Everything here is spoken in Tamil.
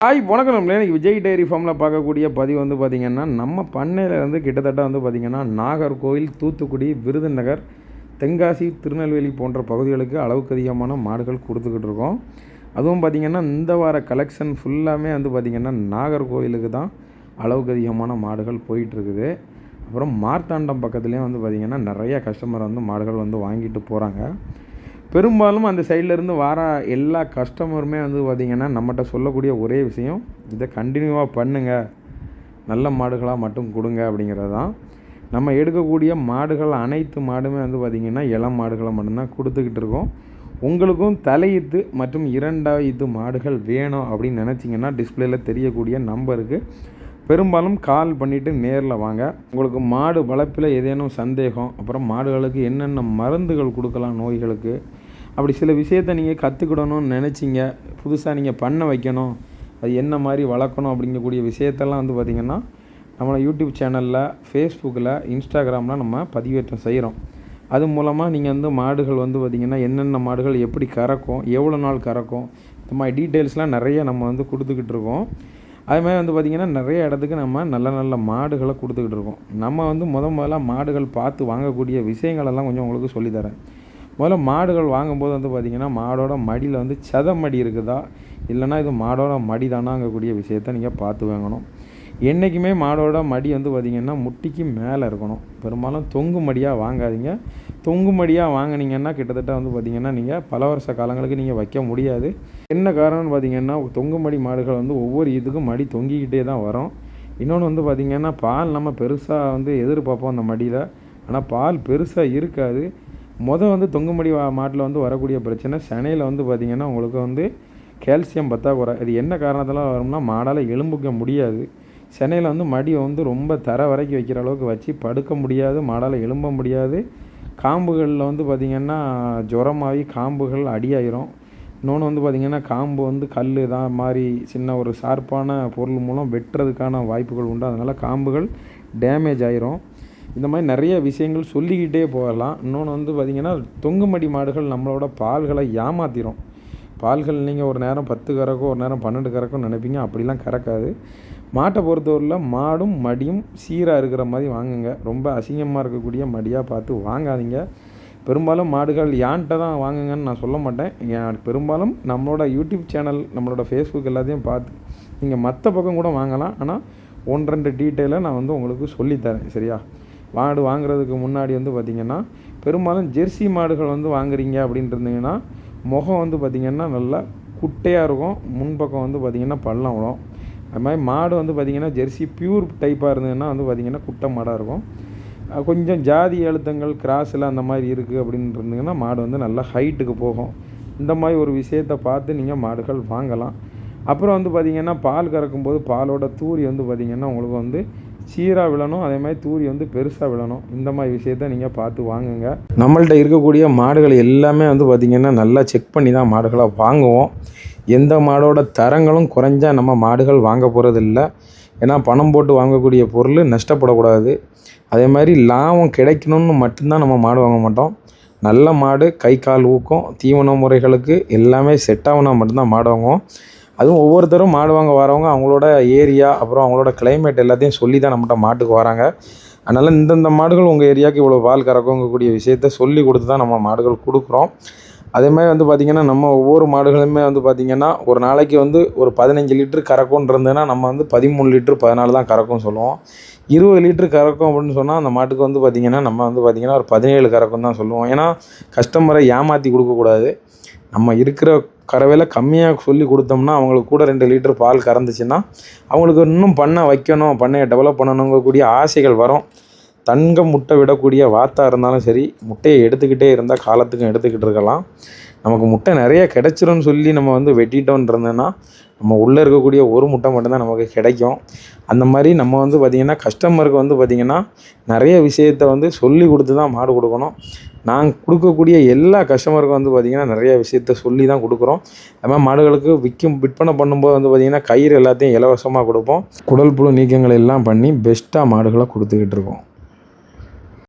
வணக்கம் நம்மளே. இன்றைக்கி விஜய் டைரி ஃபார்மில் பார்க்கக்கூடிய பதிவு வந்து பார்த்திங்கன்னா, நம்ம பண்ணையில் வந்து கிட்டத்தட்ட வந்து பார்த்திங்கன்னா நாகர்கோவில், தூத்துக்குடி, விருதுநகர், தென்காசி, திருநெல்வேலி போன்ற பகுதிகளுக்கு அளவுக்கு அதிகமான மாடுகள் கொடுத்துக்கிட்டு இருக்கோம். அதுவும் பார்த்திங்கன்னா இந்த வார கலெக்ஷன் ஃபுல்லாமே வந்து பார்த்திங்கன்னா நாகர்கோவிலுக்கு தான் அளவுக்கு அதிகமான மாடுகள் போயிட்டுருக்குது. அப்புறம் மார்த்தாண்டம் பக்கத்துலேயும் வந்து பார்த்திங்கன்னா நிறைய கஸ்டமர் வந்து மாடுகள் வந்து வாங்கிட்டு போகிறாங்க. பெரும்பாலும் அந்த சைட்லேருந்து வர எல்லா கஸ்டமருமே வந்து பார்த்திங்கன்னா நம்மகிட்ட சொல்லக்கூடிய ஒரே விஷயம், இதை கண்டினியூவாக பண்ணுங்கள், நல்ல மாடுகளாக மட்டும் கொடுங்க அப்படிங்கிறது தான். நம்ம எடுக்கக்கூடிய மாடுகள் அனைத்து மாடுமே வந்து பார்த்திங்கன்னா இளம் மாடுகளை மட்டும்தான் கொடுத்துக்கிட்டு இருக்கோம். உங்களுக்கும் தலையீத்து மற்றும் இரண்டாவது மாடுகள் வேணும் அப்படின்னு நினச்சிங்கன்னா டிஸ்பிளேயில் தெரியக்கூடிய நம்பருக்கு பெரும்பாலும் கால் பண்ணிவிட்டு நேரில் வாங்க. உங்களுக்கு மாடு வளர்ப்பில் ஏதேனும் சந்தேகம், அப்புறம் மாடுகளுக்கு என்னென்ன மருந்துகள் கொடுக்கலாம் நோய்களுக்கு, அப்படி சில விஷயத்தை நீங்கள் கற்றுக்கிடணும்னு நினச்சிங்க, புதுசாக நீங்கள் பண்ண வைக்கணும், அது என்ன மாதிரி வளர்க்கணும் அப்படிங்கக்கூடிய விஷயத்தெல்லாம் வந்து பார்த்திங்கன்னா நம்மளை யூடியூப் சேனலில், ஃபேஸ்புக்கில், இன்ஸ்டாகிராமில் நம்ம பதிவேற்றம் செய்கிறோம். அது மூலமாக நீங்கள் வந்து மாடுகள் வந்து பார்த்திங்கன்னா என்னென்ன மாடுகள் எப்படி கறக்கும், எவ்வளோ நாள் கறக்கும், இந்த மாதிரி டீட்டெயில்ஸ்லாம் நிறைய நம்ம வந்து கொடுத்துக்கிட்டு இருக்கோம். அதுமாதிரி வந்து பார்த்திங்கன்னா நிறைய இடத்துக்கு நம்ம நல்ல நல்ல மாடுகளை கொடுத்துக்கிட்டு இருக்கோம். நம்ம வந்து முதல்ல மாடுகள் பார்த்து வாங்கக்கூடிய விஷயங்களெல்லாம் கொஞ்சம் உங்களுக்கு சொல்லித்தரேன். முதல்ல மாடுகள் வாங்கும்போது வந்து பார்த்திங்கன்னா மாடோட மடியில் வந்து மடி இருக்குதா, இல்லைனா இது மாடோட மடி தானாங்கக்கூடிய விஷயத்தை நீங்கள் பார்த்து வாங்கணும். என்றைக்குமே மாடோட மடி வந்து பார்த்திங்கன்னா முட்டிக்கு மேலே இருக்கணும். பெரும்பாலும் தொங்கு மடியாக வாங்காதீங்க. தொங்கு மடியாக வாங்கினீங்கன்னா கிட்டத்தட்ட வந்து பார்த்திங்கன்னா நீங்கள் பல வருஷ காலங்களுக்கு நீங்கள் வைக்க முடியாது. என்ன காரணம்னு பார்த்திங்கன்னா தொங்கு மடி மாடுகள் வந்து ஒவ்வொரு இதுக்கும் மடி தொங்கிக்கிட்டே தான் வரும். இன்னொன்று வந்து பார்த்திங்கன்னா பால் நம்ம பெருசாக வந்து எதிர்பார்ப்போம் அந்த மடியில், ஆனால் பால் பெருசாக இருக்காது. வந்து தொங்குமடி மாட்டில் வந்து வரக்கூடிய பிரச்சனை சனையில் வந்து பார்த்திங்கன்னா உங்களுக்கு வந்து கால்சியம் பற்றாக்குறை. இது என்ன காரணத்தில் வரும்னா மாடால் எலும்புக்க முடியாது. சென்னையில் வந்து மடியை வந்து ரொம்ப தர வரைக்கும் வைக்கிற அளவுக்கு வச்சு படுக்க முடியாது, மாடால் எலும்ப முடியாது. காம்புகளில் வந்து பார்த்திங்கன்னா ஜுரமாகி காம்புகள் அடியாயிரும். இன்னொன்று வந்து பார்த்திங்கன்னா காம்பு வந்து கல் தான் மாதிரி சின்ன ஒரு ஷார்ப்பான பொருள் மூலம் வெட்டுறதுக்கான வாய்ப்புகள் உண்டு. அதனால் காம்புகள் டேமேஜ் ஆயிரும். இந்த மாதிரி நிறைய விஷயங்கள் சொல்லிக்கிட்டே போகலாம். இன்னொன்று வந்து பார்த்திங்கன்னா தொங்குமடி மாடுகள் நம்மளோட பால்களை ஏமாற்றிடும். பால்கள் நீங்கள் ஒரு நேரம் 10 கறக்கும், ஒரு நேரம் 12 கறக்கும் நினைப்பீங்க, அப்படிலாம் கறக்காது. மாட்டை பொறுத்தவரையில் மாடும் மடியும் சீராக இருக்கிற மாதிரி வாங்குங்க. ரொம்ப அசிங்கமாக இருக்கக்கூடிய மடியாக பார்த்து வாங்காதீங்க. பெரும்பாலும் மாடுகள் யான்கிட்ட தான் வாங்குங்கன்னு நான் சொல்ல மாட்டேன். பெரும்பாலும் நம்மளோட யூடியூப் சேனல், நம்மளோட ஃபேஸ்புக் எல்லாத்தையும் பார்த்து நீங்கள் மற்ற பக்கம் கூட வாங்கலாம். ஆனால் 1-2 டீட்டெயிலை நான் வந்து உங்களுக்கு சொல்லித்தரேன், சரியா? மாடு வாங்குறதுக்கு முன்னாடி வந்து பார்த்திங்கன்னா பெரும்பாலும் ஜெர்சி மாடுகள் வந்து வாங்குறீங்க அப்படின்ட்டு இருந்தீங்கன்னா முகம் வந்து பார்த்திங்கன்னா நல்லா குட்டையாக இருக்கும், முன்பக்கம் வந்து பார்த்திங்கன்னா பள்ளம் விடும். அது மாதிரி மாடு வந்து பார்த்திங்கன்னா ஜெர்சி பியூர் டைப்பாக இருந்ததுன்னா வந்து பார்த்திங்கன்னா குட்டை மாடாக இருக்கும். கொஞ்சம் ஜாதி அழுத்தங்கள் கிராஸில் அந்த மாதிரி இருக்குது அப்படின்னு இருந்தீங்கன்னா மாடு வந்து நல்லா ஹைட்டுக்கு போகும். இந்த மாதிரி ஒரு விஷயத்தை பார்த்து நீங்கள் மாடுகள் வாங்கலாம். அப்புறம் வந்து பார்த்திங்கன்னா பால் கறக்கும்போது பாலோட தூரி வந்து பார்த்திங்கன்னா உங்களுக்கு வந்து சீராக விழணும், அதே மாதிரி தூரி வந்து பெருசாக விழணும். இந்த மாதிரி விஷயத்த நீங்கள் பார்த்து வாங்குங்க. நம்மள்ட்ட இருக்கக்கூடிய மாடுகள் எல்லாமே வந்து பார்த்திங்கன்னா நல்லா செக் பண்ணி தான் மாடுகளை வாங்குவோம். எந்த மாடோட தரங்களும் குறைஞ்சா நம்ம மாடுகள் வாங்க போகிறது இல்லை. ஏன்னா பணம் போட்டு வாங்கக்கூடிய பொருள் நஷ்டப்படக்கூடாது. அதே மாதிரி லாபம் கிடைக்கணும்னு மட்டும்தான் நம்ம மாடு வாங்க மாட்டோம். நல்ல மாடு, கை கால் ஊக்கம், தீவன முறைகளுக்கு எல்லாமே செட் ஆகுனா மட்டும்தான் மாடு வாங்குவோம். அதுவும் ஒவ்வொருத்தரும் மாடு வாங்க வரவங்க அவங்களோட ஏரியா, அப்புறம் அவங்களோட கிளைமேட் எல்லாத்தையும் சொல்லி தான் நம்மகிட்ட மாட்டுக்கு வராங்க. அதனால் இந்தந்த மாடுகள் உங்கள் ஏரியாவுக்கு இவ்வளோ பால் கறக்கக்கூடிய விஷயத்த சொல்லி கொடுத்து தான் நம்ம மாடுகள் கொடுக்குறோம். அதே மாதிரி வந்து பார்த்திங்கன்னா நம்ம ஒவ்வொரு மாடுகளுமே வந்து பார்த்திங்கன்னா ஒரு நாளைக்கு வந்து ஒரு 15 லிட்டரு கறக்கும்னு இருந்ததுன்னா நம்ம வந்து 13 லிட்டரு 14 தான் கறக்கும்னு சொல்லுவோம். 20 லிட்டரு கறக்கும் அப்படின்னு சொன்னால் அந்த மாட்டுக்கு வந்து பார்த்திங்கன்னா நம்ம வந்து பார்த்திங்கன்னா ஒரு 17 கறக்கும் தான் சொல்லுவோம். ஏன்னா கஸ்டமரை ஏமாற்றி கொடுக்கக்கூடாது. நம்ம இருக்கிற கறவையில் கம்மியாக சொல்லி கொடுத்தோம்னா அவங்களுக்கு கூட 2 லிட்டர் பால் கறந்துச்சுன்னா அவங்களுக்கு இன்னும் பண்ண வைக்கணும், பண்ணையை டெவலப் பண்ணணுங்கக்கூடிய ஆசைகள் வரும். தங்க முட்டை விடக்கூடிய வாத்தா இருந்தாலும் சரி, முட்டையை எடுத்துக்கிட்டே இருந்தால் காலத்துக்கும் எடுத்துக்கிட்டு இருக்கலாம். நமக்கு முட்டை நிறைய கிடச்சிரும்னு சொல்லி நம்ம வந்து வெட்டிட்டோன்னு இருந்தோன்னா நம்ம உள்ளே இருக்கக்கூடிய ஒரு முட்டை மட்டும்தான் நமக்கு கிடைக்கும். அந்த மாதிரி நம்ம வந்து பார்த்திங்கன்னா கஸ்டமருக்கு வந்து பார்த்திங்கன்னா நிறைய விஷயத்தை வந்து சொல்லி கொடுத்து தான் மாடு கொடுக்கணும். நாங்கள் கொடுக்கக்கூடிய எல்லா கஸ்டமருக்கும் வந்து பார்த்திங்கன்னா நிறைய விஷயத்த சொல்லி தான் கொடுக்குறோம். அது மாதிரி மாடுகளுக்கு விற்பனை பண்ணும்போது வந்து பார்த்திங்கன்னா கயிறு எல்லாத்தையும் இலவசமாக கொடுப்போம். குடல் புழு நீக்கங்கள் எல்லாம் பண்ணி பெஸ்ட்டாக மாடுகளை கொடுத்துக்கிட்டு இருக்கோம்.